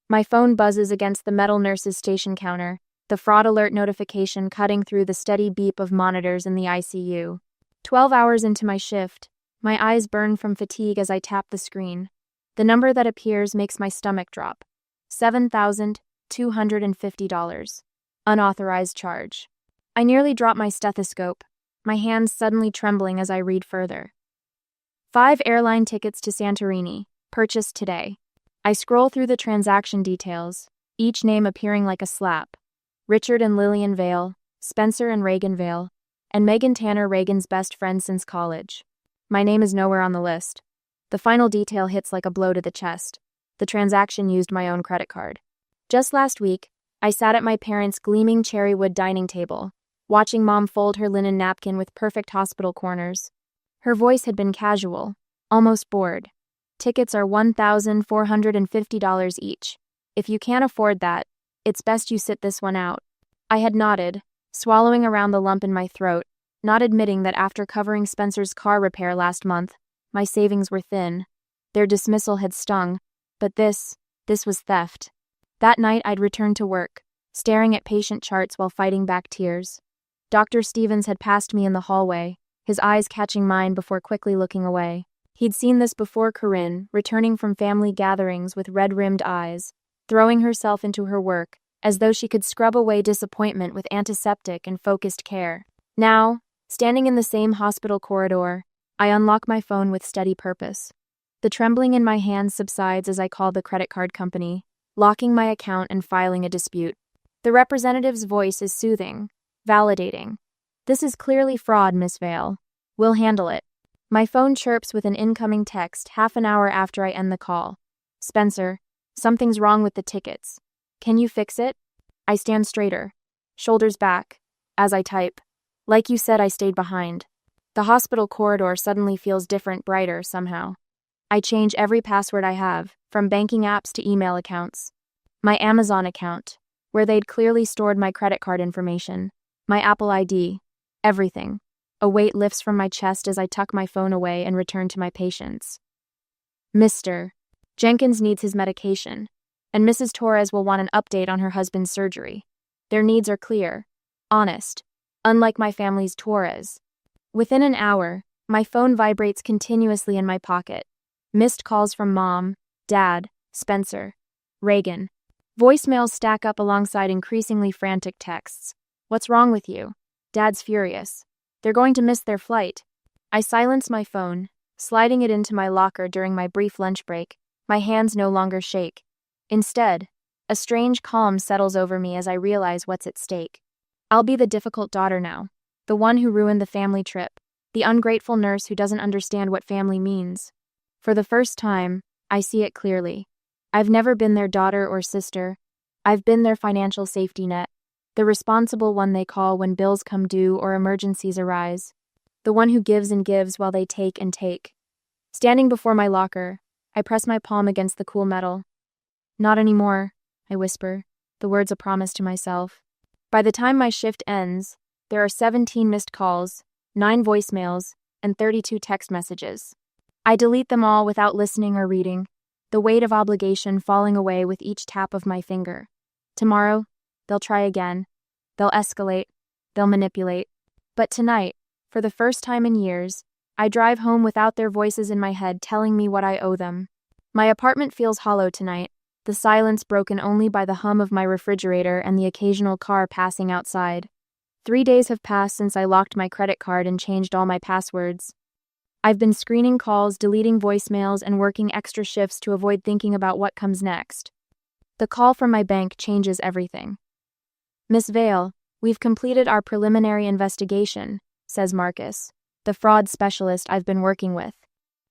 My phone buzzes against the metal nurse's station counter, the fraud alert notification cutting through the steady beep of monitors in the ICU. 12 hours into my shift, my eyes burn from fatigue as I tap the screen. The number that appears makes my stomach drop. $7,250. Unauthorized charge. I nearly drop my stethoscope, my hands suddenly trembling as I read further. 5 airline tickets to Santorini, purchased today. I scroll through the transaction details, each name appearing like a slap. Richard and Lillian Vale, Spencer and Reagan Vale, and Megan Tanner, Reagan's best friend since college. My name is nowhere on the list. The final detail hits like a blow to the chest. The transaction used my own credit card. Just last week, I sat at my parents' gleaming cherry wood dining table, watching Mom fold her linen napkin with perfect hospital corners. Her voice had been casual, almost bored. Tickets are $1,450 each. If you can't afford that, it's best you sit this one out. I had nodded, swallowing around the lump in my throat, not admitting that after covering Spencer's car repair last month, my savings were thin. Their dismissal had stung, but this was theft. That night I'd returned to work, staring at patient charts while fighting back tears. Dr. Stevens had passed me in the hallway, his eyes catching mine before quickly looking away. He'd seen this before Corinne, returning from family gatherings with red-rimmed eyes, throwing herself into her work, as though she could scrub away disappointment with antiseptic and focused care. Now, standing in the same hospital corridor, I unlock my phone with steady purpose. The trembling in my hands subsides as I call the credit card company, locking my account and filing a dispute. The representative's voice is soothing, validating. "This is clearly fraud, Miss Vale. We'll handle it." My phone chirps with an incoming text half an hour after I end the call. "Spencer, something's wrong with the tickets. Can you fix it?" I stand straighter, shoulders back, as I type. Like you said, I stayed behind. The hospital corridor suddenly feels different, brighter somehow. I change every password I have, from banking apps to email accounts. My Amazon account, where they'd clearly stored my credit card information. My Apple ID. Everything. A weight lifts from my chest as I tuck my phone away and return to my patients. Mr. Jenkins needs his medication, and Mrs. Torres will want an update on her husband's surgery. Their needs are clear, honest, unlike my family's Torres. Within an hour, my phone vibrates continuously in my pocket. Missed calls from Mom, Dad, Spencer, Reagan. Voicemails stack up alongside increasingly frantic texts. "What's wrong with you?" "Dad's furious. They're going to miss their flight." I silence my phone, sliding it into my locker during my brief lunch break. My hands no longer shake. Instead, a strange calm settles over me as I realize what's at stake. I'll be the difficult daughter now, the one who ruined the family trip, the ungrateful nurse who doesn't understand what family means. For the first time, I see it clearly. I've never been their daughter or sister. I've been their financial safety net, the responsible one they call when bills come due or emergencies arise, the one who gives and gives while they take and take. Standing before my locker, I press my palm against the cool metal. "Not anymore," I whisper, the words a promise to myself. By the time my shift ends, there are 17 missed calls, 9 voicemails, and 32 text messages. I delete them all without listening or reading, the weight of obligation falling away with each tap of my finger. Tomorrow, they'll try again. They'll escalate. They'll manipulate. But tonight, for the first time in years, I drive home without their voices in my head telling me what I owe them. My apartment feels hollow tonight, the silence broken only by the hum of my refrigerator and the occasional car passing outside. 3 days have passed since I locked my credit card and changed all my passwords. I've been screening calls, deleting voicemails, and working extra shifts to avoid thinking about what comes next. The call from my bank changes everything. "Miss Vale, we've completed our preliminary investigation," says Marcus, the fraud specialist I've been working with.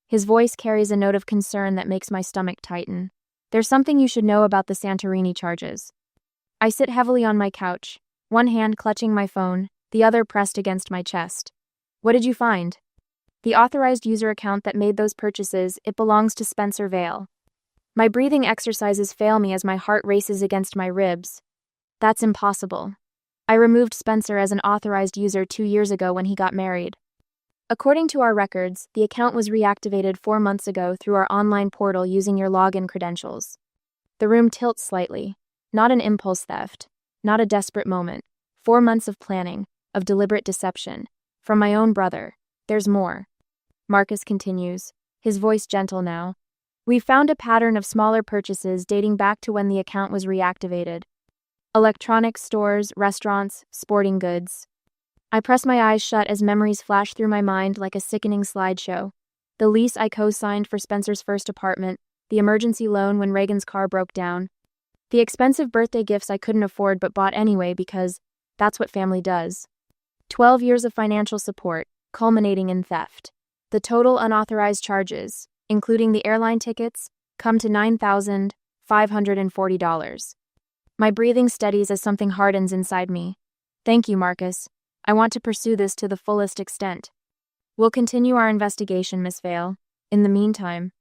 His voice carries a note of concern that makes my stomach tighten. "There's something you should know about the Santorini charges." I sit heavily on my couch, one hand clutching my phone, the other pressed against my chest. "What did you find?" "The authorized user account that made those purchases, it belongs to Spencer Vale." My breathing exercises fail me as my heart races against my ribs. That's impossible. I removed Spencer as an authorized user 2 years ago when he got married. According to our records, the account was reactivated 4 months ago through our online portal using your login credentials. The room tilts slightly. Not an impulse theft. Not a desperate moment. 4 months of planning, of deliberate deception. From my own brother. There's more. Marcus continues, his voice gentle now. We found a pattern of smaller purchases dating back to when the account was reactivated. Electronics stores, restaurants, sporting goods. I press my eyes shut as memories flash through my mind like a sickening slideshow. The lease I co-signed for Spencer's first apartment, the emergency loan when Reagan's car broke down, the expensive birthday gifts I couldn't afford but bought anyway because that's what family does. 12 years of financial support, culminating in theft. The total unauthorized charges, including the airline tickets, come to $9,540. My breathing steadies as something hardens inside me. Thank you, Marcus. I want to pursue this to the fullest extent. We'll continue our investigation, Miss Vale. In the meantime.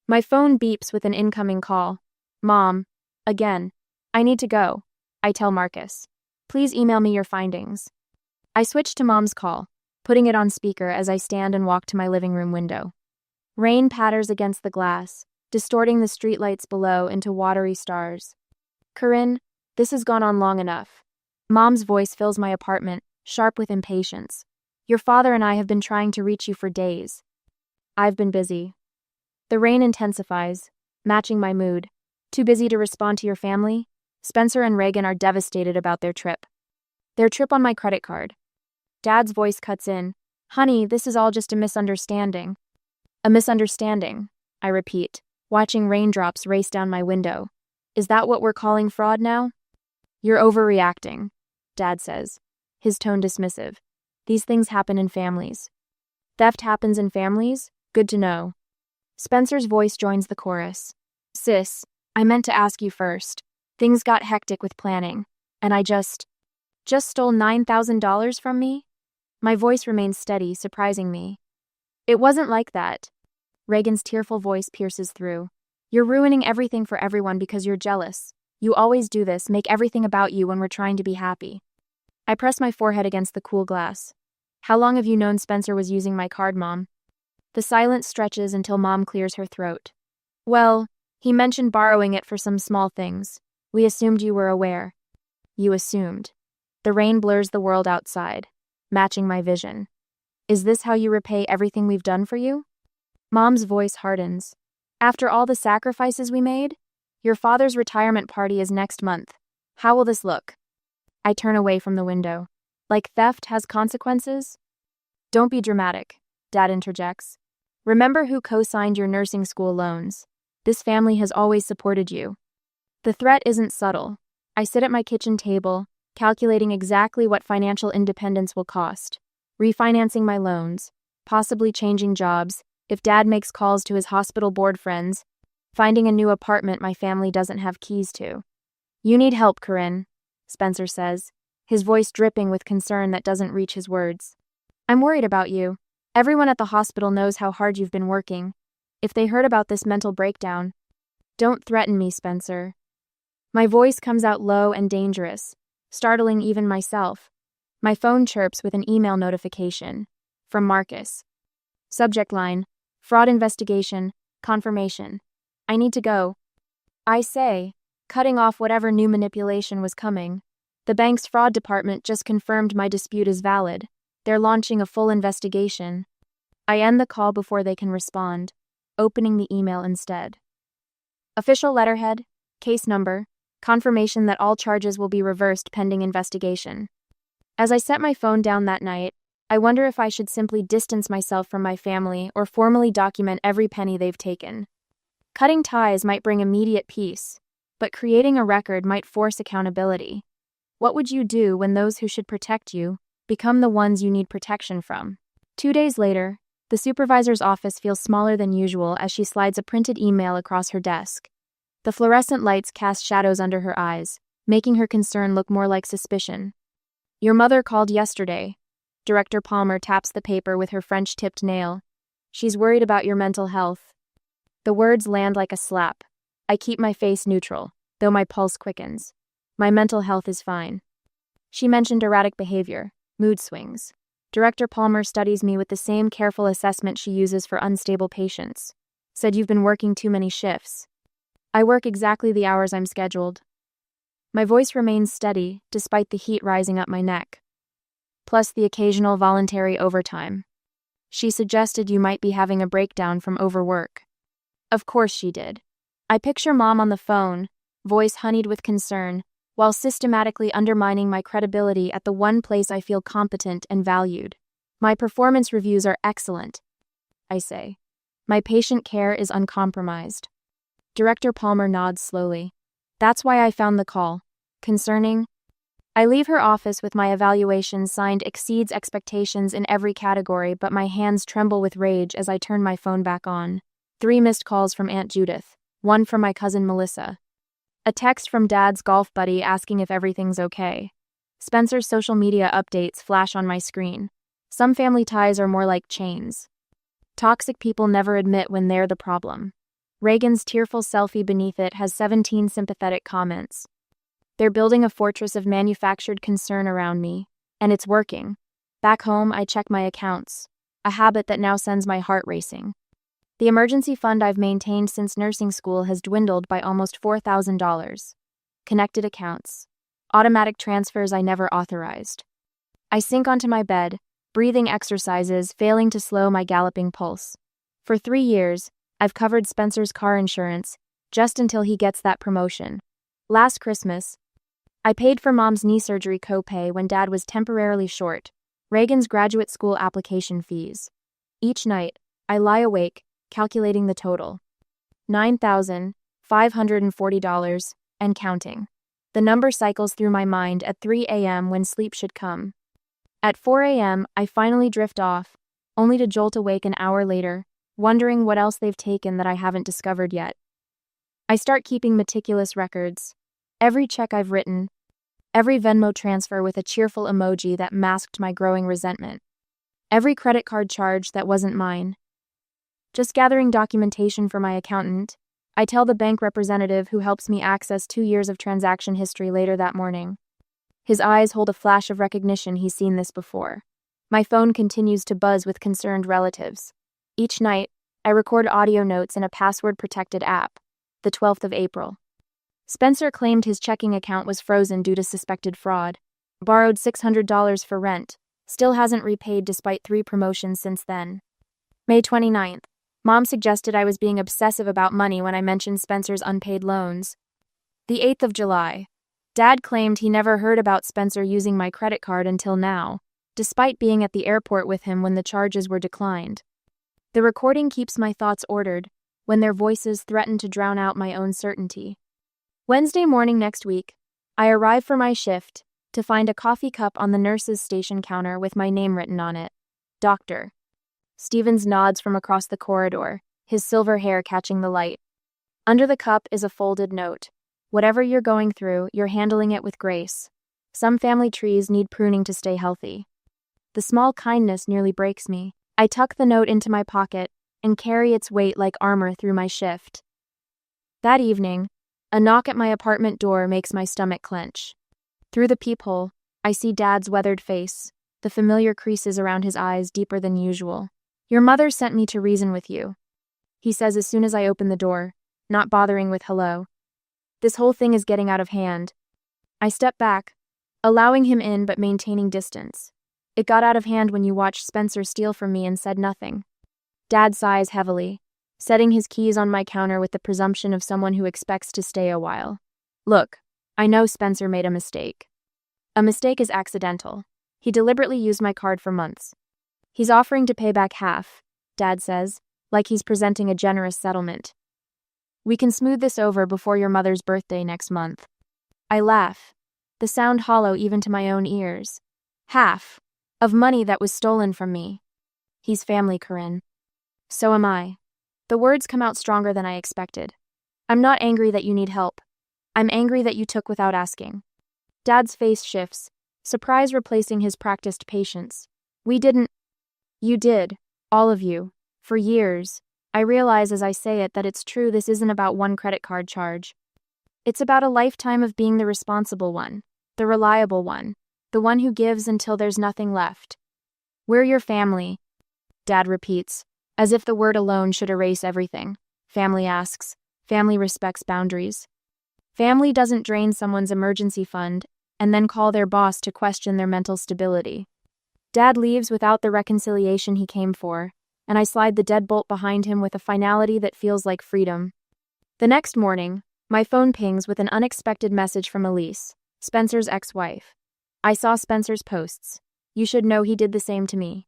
My phone beeps with an incoming call. Mom. Again. I need to go. I tell Marcus. Please email me your findings. I switch to Mom's call, putting it on speaker as I stand and walk to my living room window. Rain patters against the glass, distorting the streetlights below into watery stars. Corinne, this has gone on long enough. Mom's voice fills my apartment, sharp with impatience. Your father and I have been trying to reach you for days. I've been busy. The rain intensifies, matching my mood. Too busy to respond to your family? Spencer and Reagan are devastated about their trip. Their trip on my credit card. Dad's voice cuts in. Honey, this is all just a misunderstanding. A misunderstanding, I repeat, watching raindrops race down my window. Is that what we're calling fraud now? You're overreacting, Dad says, his tone dismissive. These things happen in families. Theft happens in families? Good to know. Spencer's voice joins the chorus. Sis, I meant to ask you first. Things got hectic with planning, and I just stole $9,000 from me? My voice remains steady, surprising me. It wasn't like that. Reagan's tearful voice pierces through. You're ruining everything for everyone because you're jealous. You always do this, make everything about you when we're trying to be happy. I press my forehead against the cool glass. How long have you known Spencer was using my card, Mom? The silence stretches until Mom clears her throat. Well, he mentioned borrowing it for some small things. We assumed you were aware. You assumed. The rain blurs the world outside, matching my vision. Is this how you repay everything we've done for you? Mom's voice hardens. After all the sacrifices we made? Your father's retirement party is next month. How will this look? I turn away from the window. Like theft has consequences? Don't be dramatic, Dad interjects. Remember who co-signed your nursing school loans. This family has always supported you. The threat isn't subtle. I sit at my kitchen table, calculating exactly what financial independence will cost. Refinancing my loans, possibly changing jobs, if Dad makes calls to his hospital board friends, finding a new apartment my family doesn't have keys to. You need help, Corinne, Spencer says, his voice dripping with concern that doesn't reach his words. I'm worried about you. Everyone at the hospital knows how hard you've been working. If they heard about this mental breakdown. Don't threaten me, Spencer. My voice comes out low and dangerous, startling even myself. My phone chirps with an email notification. From Marcus. Subject line, fraud investigation, confirmation. I need to go. I say, cutting off whatever new manipulation was coming. The bank's fraud department just confirmed my dispute is valid. They're launching a full investigation. I end the call before they can respond, opening the email instead. Official letterhead, case number, confirmation that all charges will be reversed pending investigation. As I set my phone down that night, I wonder if I should simply distance myself from my family or formally document every penny they've taken. Cutting ties might bring immediate peace, but creating a record might force accountability. What would you do when those who should protect you become the ones you need protection from? 2 days later, the supervisor's office feels smaller than usual as she slides a printed email across her desk. The fluorescent lights cast shadows under her eyes, making her concern look more like suspicion. Your mother called yesterday. Director Palmer taps the paper with her French-tipped nail. She's worried about your mental health. The words land like a slap. I keep my face neutral, though my pulse quickens. My mental health is fine. She mentioned erratic behavior, mood swings. Director Palmer studies me with the same careful assessment she uses for unstable patients. Said you've been working too many shifts. I work exactly the hours I'm scheduled. My voice remains steady, despite the heat rising up my neck. Plus the occasional voluntary overtime. She suggested you might be having a breakdown from overwork. Of course she did. I picture Mom on the phone, voice honeyed with concern, while systematically undermining my credibility at the one place I feel competent and valued. My performance reviews are excellent, I say. My patient care is uncompromised. Director Palmer nods slowly. That's why I found the call. Concerning? I leave her office with my evaluation signed exceeds expectations in every category, but my hands tremble with rage as I turn my phone back on. 3 missed calls from Aunt Judith, 1 from my cousin Melissa. A text from Dad's golf buddy asking if everything's okay. Spencer's social media updates flash on my screen. Some family ties are more like chains. Toxic people never admit when they're the problem. Reagan's tearful selfie beneath it has 17 sympathetic comments. They're building a fortress of manufactured concern around me, and it's working. Back home, I check my accounts, a habit that now sends my heart racing. The emergency fund I've maintained since nursing school has dwindled by almost $4,000. Connected accounts. Automatic transfers I never authorized. I sink onto my bed, breathing exercises failing to slow my galloping pulse. For 3 years, I've covered Spencer's car insurance, just until he gets that promotion. Last Christmas, I paid for Mom's knee surgery copay when Dad was temporarily short, Reagan's graduate school application fees. Each night, I lie awake, calculating the total. $9,540, and counting. The number cycles through my mind at 3 a.m. when sleep should come. At 4 a.m., I finally drift off, only to jolt awake an hour later, wondering what else they've taken that I haven't discovered yet. I start keeping meticulous records. Every check I've written, every Venmo transfer with a cheerful emoji that masked my growing resentment, every credit card charge that wasn't mine. Just gathering documentation for my accountant, I tell the bank representative who helps me access 2 years of transaction history later that morning. His eyes hold a flash of recognition he's seen this before. My phone continues to buzz with concerned relatives. Each night, I record audio notes in a password-protected app. The 12th of April. Spencer claimed his checking account was frozen due to suspected fraud. Borrowed $600 for rent. Still hasn't repaid despite 3 promotions since then. May 29th. Mom suggested I was being obsessive about money when I mentioned Spencer's unpaid loans. The 8th of July. Dad claimed he never heard about Spencer using my credit card until now, despite being at the airport with him when the charges were declined. The recording keeps my thoughts ordered, when their voices threaten to drown out my own certainty. Wednesday morning next week, I arrive for my shift to find a coffee cup on the nurse's station counter with my name written on it. Doctor. Stevens nods from across the corridor, his silver hair catching the light. Under the cup is a folded note. Whatever you're going through, you're handling it with grace. Some family trees need pruning to stay healthy. The small kindness nearly breaks me. I tuck the note into my pocket and carry its weight like armor through my shift. That evening, a knock at my apartment door makes my stomach clench. Through the peephole, I see Dad's weathered face, the familiar creases around his eyes deeper than usual. Your mother sent me to reason with you, he says as soon as I open the door, not bothering with hello. This whole thing is getting out of hand. I step back, allowing him in but maintaining distance. It got out of hand when you watched Spencer steal from me and said nothing. Dad sighs heavily, setting his keys on my counter with the presumption of someone who expects to stay a while. Look, I know Spencer made a mistake. A mistake is accidental. He deliberately used my card for months. He's offering to pay back half, Dad says, like he's presenting a generous settlement. We can smooth this over before your mother's birthday next month. I laugh, the sound hollow even to my own ears. Half of money that was stolen from me. He's family, Corinne. So am I. The words come out stronger than I expected. I'm not angry that you need help. I'm angry that you took without asking. Dad's face shifts, surprise replacing his practiced patience. We didn't. You did, all of you, for years. I realize as I say it that it's true this isn't about one credit card charge. It's about a lifetime of being the responsible one, the reliable one, the one who gives until there's nothing left. We're your family, Dad repeats, as if the word alone should erase everything. Family asks, Family respects boundaries. Family doesn't drain someone's emergency fund and then call their boss to question their mental stability. Dad leaves without the reconciliation he came for, and I slide the deadbolt behind him with a finality that feels like freedom. The next morning, my phone pings with an unexpected message from Elise, Spencer's ex-wife. I saw Spencer's posts. You should know he did the same to me.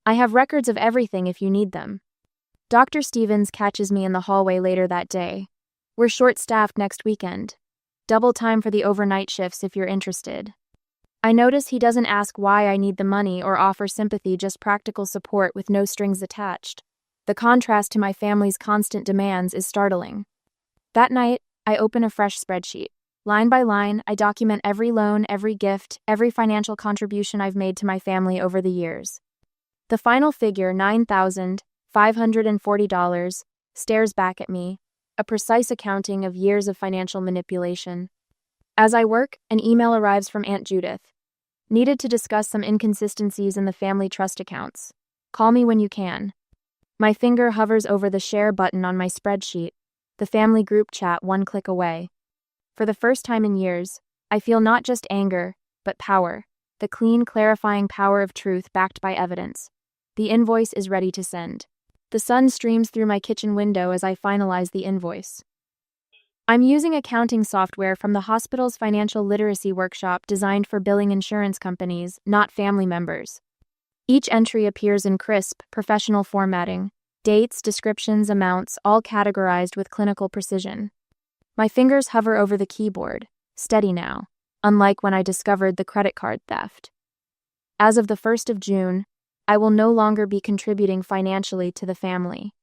I have records of everything if you need them. Dr. Stevens catches me in the hallway later that day. We're short-staffed next weekend. Double time for the overnight shifts if you're interested. I notice he doesn't ask why I need the money or offer sympathy, just practical support with no strings attached. The contrast to my family's constant demands is startling. That night, I open a fresh spreadsheet. Line by line, I document every loan, every gift, every financial contribution I've made to my family over the years. The final figure, $9,540, stares back at me, a precise accounting of years of financial manipulation. As I work, an email arrives from Aunt Judith. Needed to discuss some inconsistencies in the family trust accounts. Call me when you can. My finger hovers over the share button on my spreadsheet, the family group chat one click away. For the first time in years, I feel not just anger, but power, the clean, clarifying power of truth backed by evidence. The invoice is ready to send. The sun streams through my kitchen window as I finalize the invoice. I'm using accounting software from the hospital's financial literacy workshop designed for billing insurance companies, not family members. Each entry appears in crisp, professional formatting. Dates, descriptions, amounts, all categorized with clinical precision. My fingers hover over the keyboard, steady now, unlike when I discovered the credit card theft. As of the 1st of June, I will no longer be contributing financially to the family.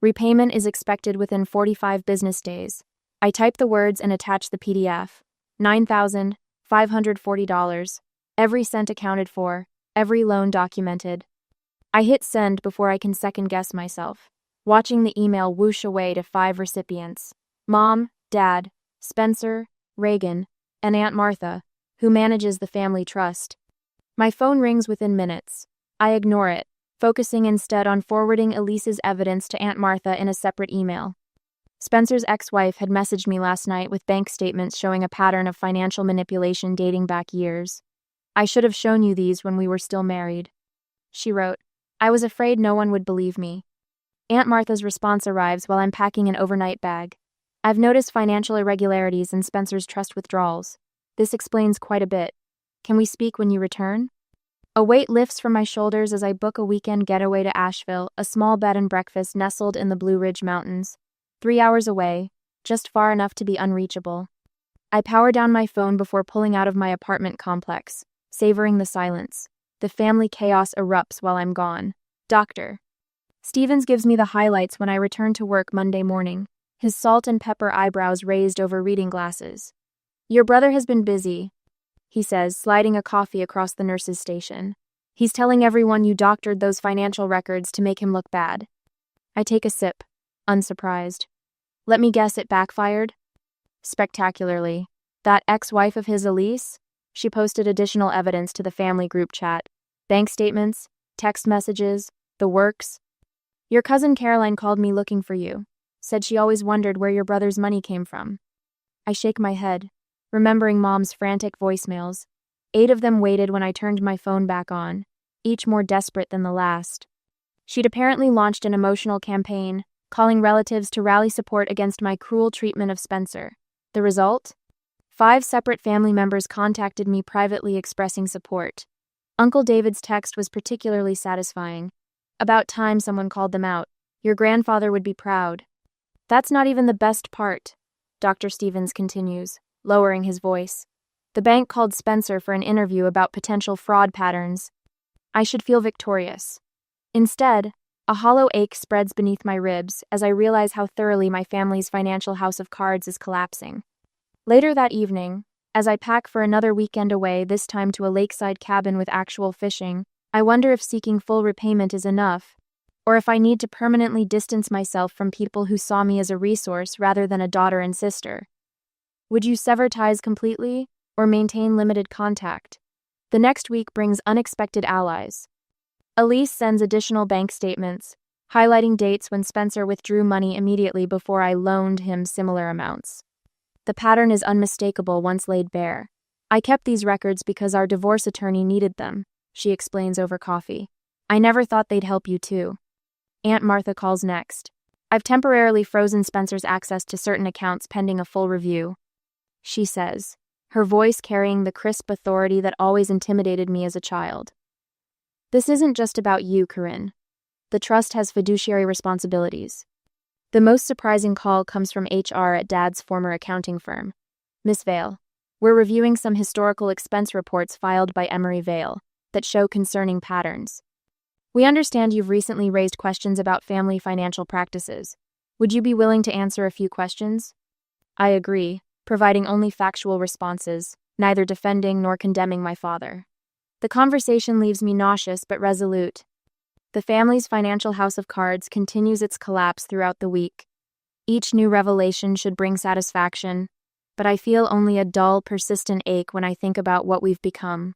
Repayment is expected within 45 business days. I type the words and attach the PDF. $9,540, every cent accounted for, every loan documented. I hit send before I can second-guess myself, watching the email whoosh away to 5 recipients: Mom, Dad, Spencer, Reagan, and Aunt Martha, who manages the family trust. My phone rings within minutes. I ignore it, focusing instead on forwarding Elise's evidence to Aunt Martha in a separate email. Spencer's ex-wife had messaged me last night with bank statements showing a pattern of financial manipulation dating back years. I should have shown you these when we were still married. She wrote, I was afraid no one would believe me. Aunt Martha's response arrives while I'm packing an overnight bag. I've noticed financial irregularities in Spencer's trust withdrawals. This explains quite a bit. Can we speak when you return? A weight lifts from my shoulders as I book a weekend getaway to Asheville, a small bed and breakfast nestled in the Blue Ridge Mountains. 3 hours away, just far enough to be unreachable. I power down my phone before pulling out of my apartment complex, savoring the silence. The family chaos erupts while I'm gone. Dr. Stevens gives me the highlights when I return to work Monday morning, his salt and pepper eyebrows raised over reading glasses. Your brother has been busy, he says, sliding a coffee across the nurse's station. He's telling everyone you doctored those financial records to make him look bad. I take a sip, unsurprised. Let me guess, it backfired? Spectacularly. That ex-wife of his, Elise? She posted additional evidence to the family group chat. Bank statements, text messages, the works. Your cousin Caroline called me looking for you. Said she always wondered where your brother's money came from. I shake my head, remembering Mom's frantic voicemails. 8 of them waited when I turned my phone back on, each more desperate than the last. She'd apparently launched an emotional campaign, calling relatives to rally support against my cruel treatment of Spencer. The result? 5 separate family members contacted me privately expressing support. Uncle David's text was particularly satisfying. About time someone called them out. Your grandfather would be proud. That's not even the best part, Dr. Stevens continues, lowering his voice. The bank called Spencer for an interview about potential fraud patterns. I should feel victorious. Instead, a hollow ache spreads beneath my ribs as I realize how thoroughly my family's financial house of cards is collapsing. Later that evening, as I pack for another weekend away, this time to a lakeside cabin with actual fishing, I wonder if seeking full repayment is enough, or if I need to permanently distance myself from people who saw me as a resource rather than a daughter and sister. Would you sever ties completely, or maintain limited contact? The next week brings unexpected allies. Elise sends additional bank statements, highlighting dates when Spencer withdrew money immediately before I loaned him similar amounts. The pattern is unmistakable once laid bare. I kept these records because our divorce attorney needed them, she explains over coffee. I never thought they'd help you too. Aunt Martha calls next. I've temporarily frozen Spencer's access to certain accounts pending a full review, she says, her voice carrying the crisp authority that always intimidated me as a child. This isn't just about you, Corinne. The trust has fiduciary responsibilities. The most surprising call comes from HR at Dad's former accounting firm. Miss Vale, we're reviewing some historical expense reports filed by Emery Vale that show concerning patterns. We understand you've recently raised questions about family financial practices. Would you be willing to answer a few questions? I agree, providing only factual responses, neither defending nor condemning my father. The conversation leaves me nauseous but resolute. The family's financial house of cards continues its collapse throughout the week. Each new revelation should bring satisfaction, but I feel only a dull, persistent ache when I think about what we've become.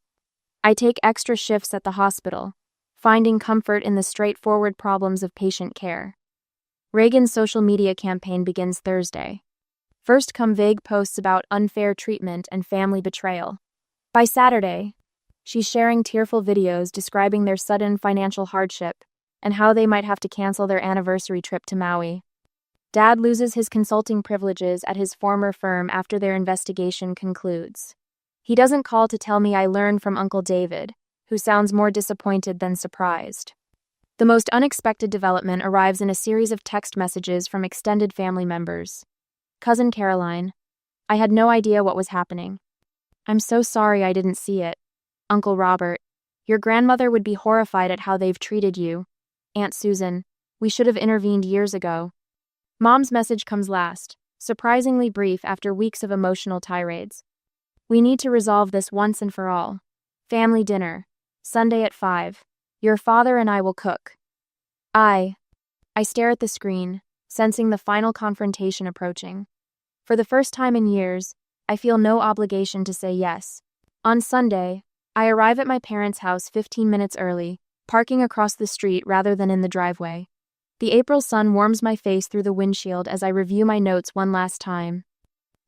I take extra shifts at the hospital, finding comfort in the straightforward problems of patient care. Reagan's social media campaign begins Thursday. First come vague posts about unfair treatment and family betrayal. By Saturday, she's sharing tearful videos describing their sudden financial hardship and how they might have to cancel their anniversary trip to Maui. Dad loses his consulting privileges at his former firm after their investigation concludes. He doesn't call to tell me I learned from Uncle David, who sounds more disappointed than surprised. The most unexpected development arrives in a series of text messages from extended family members. Cousin Caroline, I had no idea what was happening. I'm so sorry I didn't see it. Uncle Robert, your grandmother would be horrified at how they've treated you. Aunt Susan, we should have intervened years ago. Mom's message comes last, surprisingly brief after weeks of emotional tirades. We need to resolve this once and for all. Family dinner, Sunday at 5. Your father and I will cook. I stare at the screen, sensing the final confrontation approaching. For the first time in years, I feel no obligation to say yes. On Sunday, I arrive at my parents' house 15 minutes early, parking across the street rather than in the driveway. The April sun warms my face through the windshield as I review my notes one last time.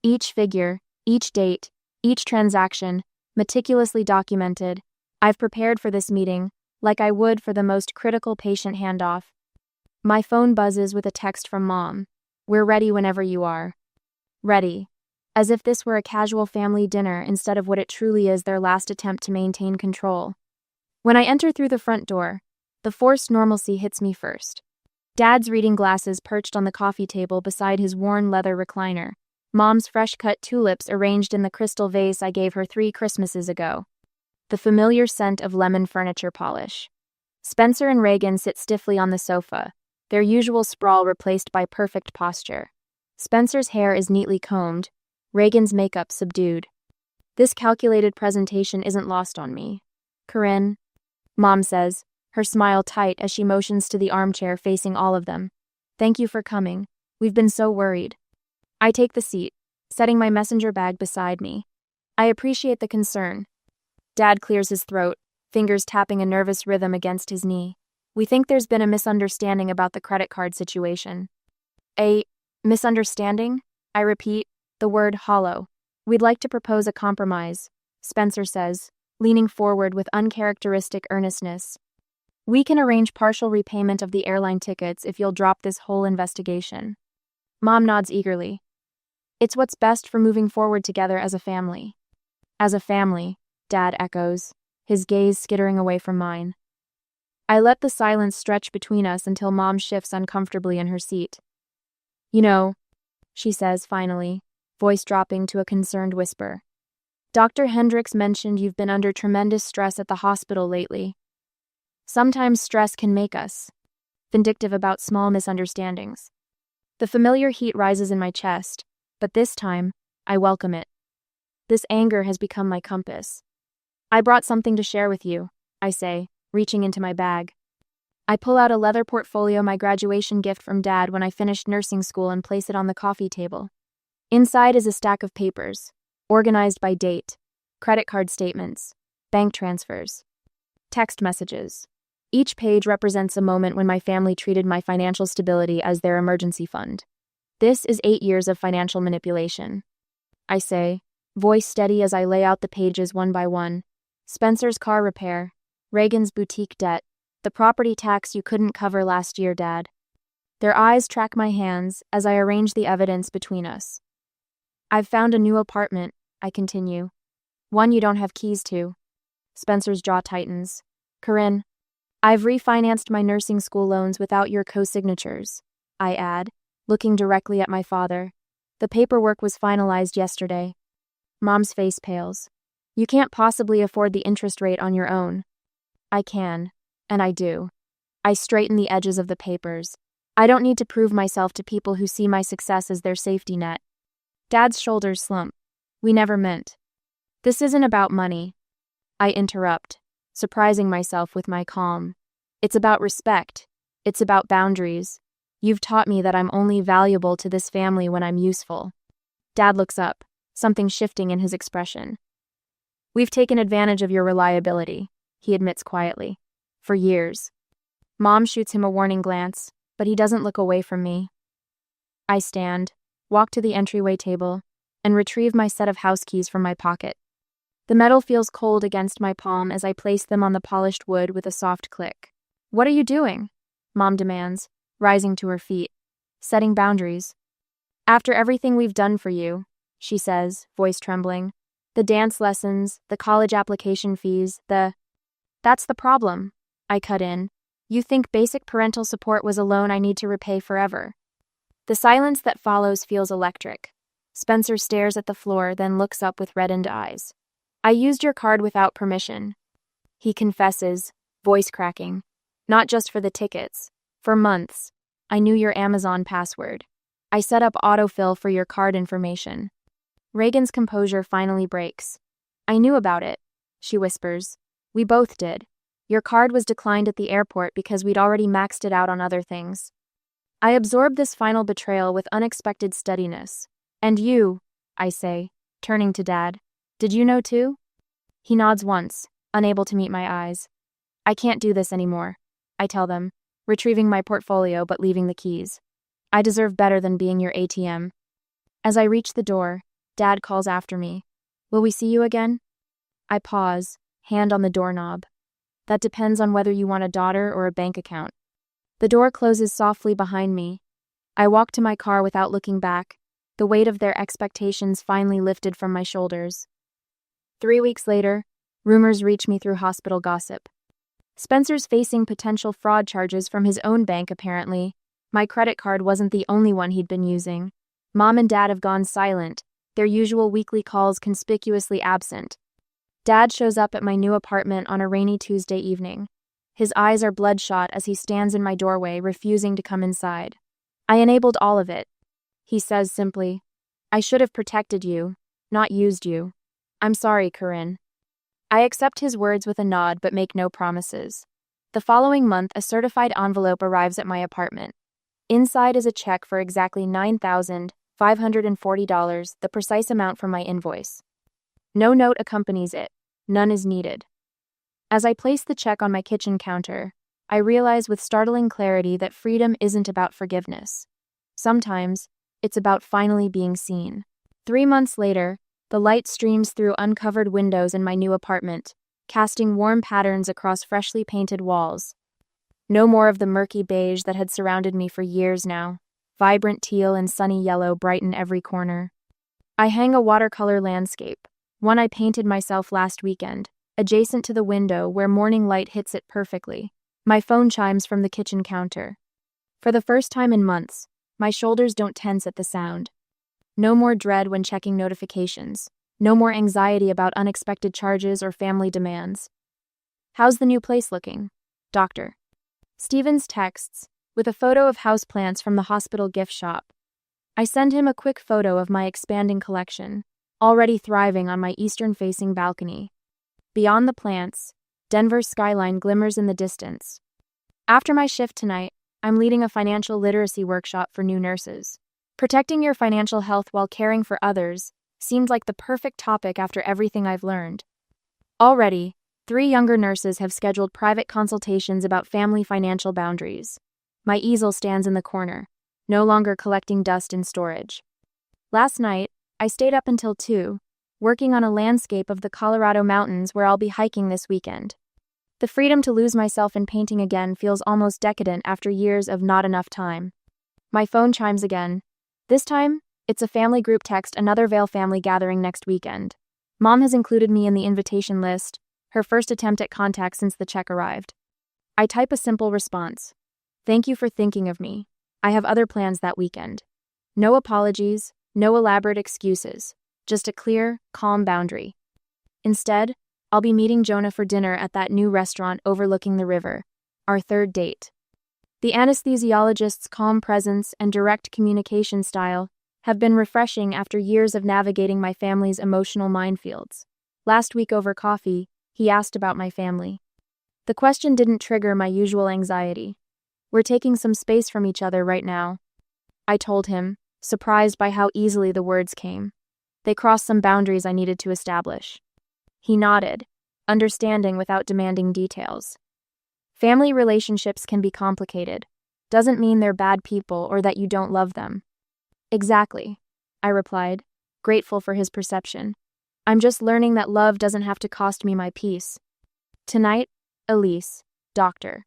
Each figure, each date, each transaction, meticulously documented. I've prepared for this meeting, like I would for the most critical patient handoff. My phone buzzes with a text from Mom. We're ready whenever you are. Ready. As if this were a casual family dinner instead of what it truly is, their last attempt to maintain control. When I enter through the front door, the forced normalcy hits me first. Dad's reading glasses perched on the coffee table beside his worn leather recliner. Mom's fresh-cut tulips arranged in the crystal vase I gave her 3 Christmases ago. The familiar scent of lemon furniture polish. Spencer and Reagan sit stiffly on the sofa, their usual sprawl replaced by perfect posture. Spencer's hair is neatly combed, Reagan's makeup subdued. This calculated presentation isn't lost on me. Corinne, Mom says, her smile tight as she motions to the armchair facing all of them. Thank you for coming. We've been so worried. I take the seat, setting my messenger bag beside me. I appreciate the concern. Dad clears his throat, fingers tapping a nervous rhythm against his knee. We think there's been a misunderstanding about the credit card situation. A misunderstanding? I repeat, the word hollow. We'd like to propose a compromise, Spencer says, leaning forward with uncharacteristic earnestness. We can arrange partial repayment of the airline tickets if you'll drop this whole investigation. Mom nods eagerly. It's what's best for moving forward together as a family. As a family, Dad echoes, his gaze skittering away from mine. I let the silence stretch between us until Mom shifts uncomfortably in her seat. You know, she says finally, voice dropping to a concerned whisper. Dr. Hendricks mentioned you've been under tremendous stress at the hospital lately. Sometimes stress can make us vindictive about small misunderstandings. The familiar heat rises in my chest, but this time, I welcome it. This anger has become my compass. I brought something to share with you, I say, reaching into my bag. I pull out a leather portfolio, my graduation gift from Dad when I finished nursing school, and place it on the coffee table. Inside is a stack of papers, organized by date, credit card statements, bank transfers, text messages. Each page represents a moment when my family treated my financial stability as their emergency fund. This is 8 years of financial manipulation. I say, voice steady as I lay out the pages one by one. Spencer's car repair, Reagan's boutique debt, the property tax you couldn't cover last year, Dad. Their eyes track my hands as I arrange the evidence between us. I've found a new apartment, I continue. One you don't have keys to. Spencer's jaw tightens. Corinne, I've refinanced my nursing school loans without your co-signatures, I add, looking directly at my father. The paperwork was finalized yesterday. Mom's face pales. You can't possibly afford the interest rate on your own. I can, and I do. I straighten the edges of the papers. I don't need to prove myself to people who see my success as their safety net. Dad's shoulders slump. We never meant. This isn't about money. I interrupt, surprising myself with my calm. It's about respect. It's about boundaries. You've taught me that I'm only valuable to this family when I'm useful. Dad looks up, something shifting in his expression. We've taken advantage of your reliability, he admits quietly. For years. Mom shoots him a warning glance, but he doesn't look away from me. I stand, walk to the entryway table, and retrieve my set of house keys from my pocket. The metal feels cold against my palm as I place them on the polished wood with a soft click. What are you doing? Mom demands, rising to her feet. Setting boundaries. After everything we've done for you, she says, voice trembling. The dance lessons, the college application fees, That's the problem, I cut in. You think basic parental support was a loan I need to repay forever. The silence that follows feels electric. Spencer stares at the floor, then looks up with reddened eyes. I used your card without permission. He confesses, voice cracking. Not just for the tickets. For months. I knew your Amazon password. I set up autofill for your card information. Reagan's composure finally breaks. I knew about it, she whispers. We both did. Your card was declined at the airport because we'd already maxed it out on other things. I absorbed this final betrayal with unexpected steadiness. And you, I say, turning to Dad. Did you know too? He nods once, unable to meet my eyes. I can't do this anymore, I tell them, retrieving my portfolio but leaving the keys. I deserve better than being your ATM. As I reach the door, Dad calls after me. Will we see you again? I pause, hand on the doorknob. That depends on whether you want a daughter or a bank account. The door closes softly behind me. I walk to my car without looking back, the weight of their expectations finally lifted from my shoulders. 3 weeks later, rumors reach me through hospital gossip. Spencer's facing potential fraud charges from his own bank, apparently. My credit card wasn't the only one he'd been using. Mom and Dad have gone silent, their usual weekly calls conspicuously absent. Dad shows up at my new apartment on a rainy Tuesday evening. His eyes are bloodshot as he stands in my doorway, refusing to come inside. I enabled all of it. He says simply, I should have protected you, not used you. I'm sorry, Corinne. I accept his words with a nod but make no promises. The following month, a certified envelope arrives at my apartment. Inside is a check for exactly $9,540, the precise amount from my invoice. No note accompanies it. None is needed. As I place the check on my kitchen counter, I realize with startling clarity that freedom isn't about forgiveness. Sometimes, it's about finally being seen. 3 months later, the light streams through uncovered windows in my new apartment, casting warm patterns across freshly painted walls. No more of the murky beige that had surrounded me for years now. Vibrant teal and sunny yellow brighten every corner. I hang a watercolor landscape, one I painted myself last weekend, adjacent to the window where morning light hits it perfectly. My phone chimes from the kitchen counter. For the first time in months, my shoulders don't tense at the sound. No more dread when checking notifications. No more anxiety about unexpected charges or family demands. How's the new place looking? Doctor. Stevens texts, with a photo of houseplants from the hospital gift shop. I send him a quick photo of my expanding collection, already thriving on my eastern-facing balcony. Beyond the plants, Denver's skyline glimmers in the distance. After my shift tonight, I'm leading a financial literacy workshop for new nurses. Protecting your financial health while caring for others seemed like the perfect topic after everything I've learned. Already, 3 younger nurses have scheduled private consultations about family financial boundaries. My easel stands in the corner, no longer collecting dust in storage. Last night, I stayed up until 2, working on a landscape of the Colorado mountains where I'll be hiking this weekend. The freedom to lose myself in painting again feels almost decadent after years of not enough time. My phone chimes again. This time, it's a family group text, another Vail family gathering next weekend. Mom has included me in the invitation list, her first attempt at contact since the check arrived. I type a simple response. Thank you for thinking of me. I have other plans that weekend. No apologies, no elaborate excuses, just a clear, calm boundary. Instead, I'll be meeting Jonah for dinner at that new restaurant overlooking the river, our third date. The anesthesiologist's calm presence and direct communication style have been refreshing after years of navigating my family's emotional minefields. Last week over coffee, he asked about my family. The question didn't trigger my usual anxiety. We're taking some space from each other right now, I told him, surprised by how easily the words came. They crossed some boundaries I needed to establish. He nodded, understanding without demanding details. Family relationships can be complicated. Doesn't mean they're bad people or that you don't love them. Exactly, I replied, grateful for his perception. I'm just learning that love doesn't have to cost me my peace. Tonight, Elise, Dr.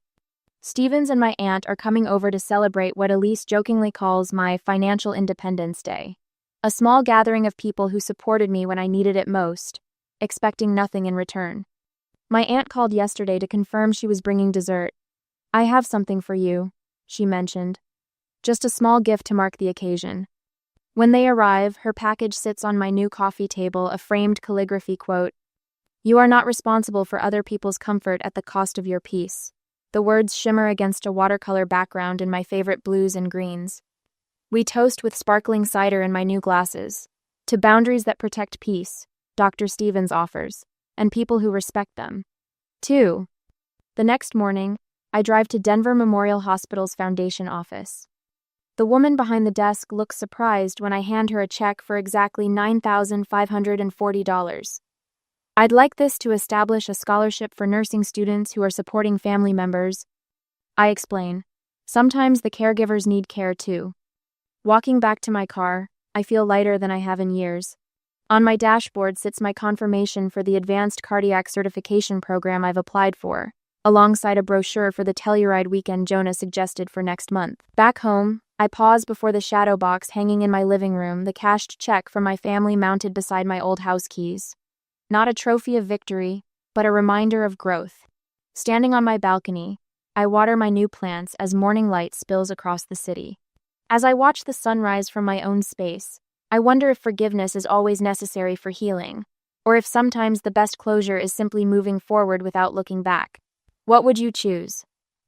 Stevens and my aunt are coming over to celebrate what Elise jokingly calls my financial independence day. A small gathering of people who supported me when I needed it most, expecting nothing in return. My aunt called yesterday to confirm she was bringing dessert. I have something for you, she mentioned. Just a small gift to mark the occasion. When they arrive, her package sits on my new coffee table, a framed calligraphy quote. You are not responsible for other people's comfort at the cost of your peace. The words shimmer against a watercolor background in my favorite blues and greens. We toast with sparkling cider in my new glasses. To boundaries that protect peace, Dr. Stevens offers, and people who respect them. 2. The next morning, I drive to Denver Memorial Hospital's foundation office. The woman behind the desk looks surprised when I hand her a check for exactly $9,540. I'd like this to establish a scholarship for nursing students who are supporting family members. I explain. Sometimes the caregivers need care too. Walking back to my car, I feel lighter than I have in years. On my dashboard sits my confirmation for the Advanced Cardiac Certification program I've applied for, alongside a brochure for the Telluride weekend Jonah suggested for next month. Back home, I pause before the shadow box hanging in my living room, the cashed check from my family mounted beside my old house keys. Not a trophy of victory, but a reminder of growth. Standing on my balcony, I water my new plants as morning light spills across the city. As I watch the sunrise from my own space, I wonder if forgiveness is always necessary for healing, or if sometimes the best closure is simply moving forward without looking back. What would you choose?